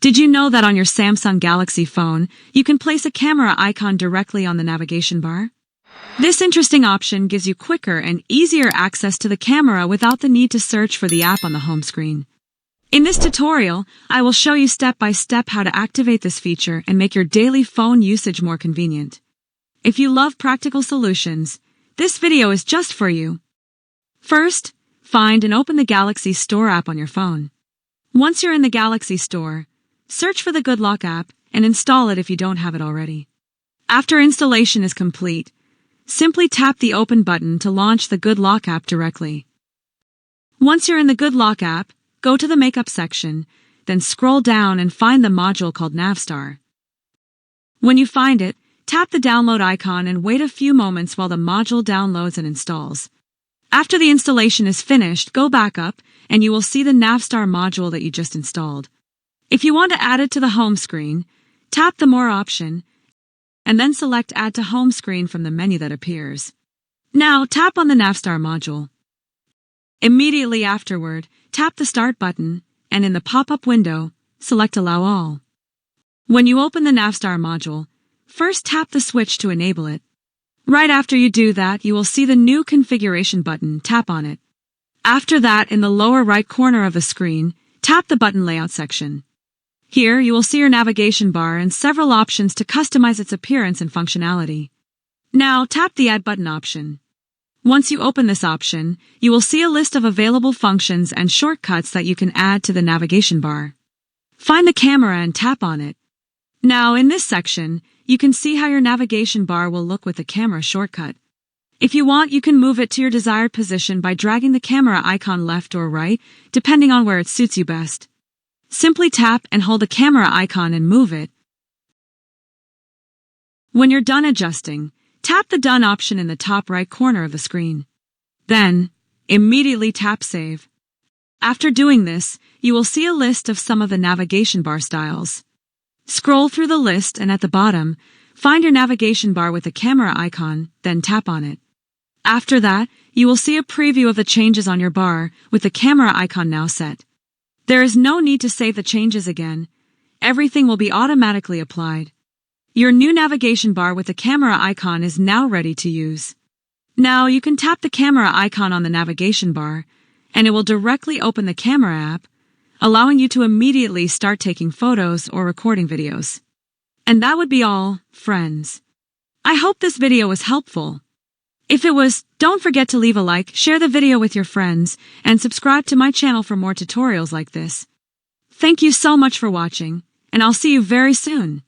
Did you know that on your Samsung Galaxy phone, you can place a camera icon directly on the navigation bar? This interesting option gives you quicker and easier access to the camera without the need to search for the app on the home screen. In this tutorial, I will show you step by step how to activate this feature and make your daily phone usage more convenient. If you love practical solutions, this video is just for you. First, find and open the Galaxy Store app on your phone. Once you're in the Galaxy Store, search for the Good Lock app and install it if you don't have it already. After installation is complete, simply tap the Open button to launch the Good Lock app directly. Once you're in the Good Lock app, go to the Makeup section, then scroll down and find the module called Navstar. When you find it, tap the download icon and wait a few moments while the module downloads and installs. After the installation is finished, go back up and you will see the Navstar module that you just installed. If you want to add it to the home screen, tap the More option and then select Add to Home Screen from the menu that appears. Now tap on the Navstar module. Immediately afterward, tap the Start button and in the pop-up window, select Allow All. When you open the Navstar module, first tap the switch to enable it. Right after you do that, you will see the New Configuration button. Tap on it. After that, in the lower right corner of the screen, tap the Button Layout section. Here, you will see your navigation bar and several options to customize its appearance and functionality. Now, tap the Add button option. Once you open this option, you will see a list of available functions and shortcuts that you can add to the navigation bar. Find the camera and tap on it. Now, in this section, you can see how your navigation bar will look with the camera shortcut. If you want, you can move it to your desired position by dragging the camera icon left or right, depending on where it suits you best. Simply tap and hold the camera icon and move it. When you're done adjusting, tap the Done option in the top right corner of the screen. Then, immediately tap Save. After doing this, you will see a list of some of the navigation bar styles. Scroll through the list and at the bottom, find your navigation bar with the camera icon, then tap on it. After that, you will see a preview of the changes on your bar with the camera icon now set. There is no need to save the changes again. Everything will be automatically applied. Your new navigation bar with the camera icon is now ready to use. Now you can tap the camera icon on the navigation bar, and it will directly open the camera app, allowing you to immediately start taking photos or recording videos. And that would be all, friends. I hope this video was helpful. If it was, don't forget to leave a like, share the video with your friends, and subscribe to my channel for more tutorials like this. Thank you so much for watching, and I'll see you very soon.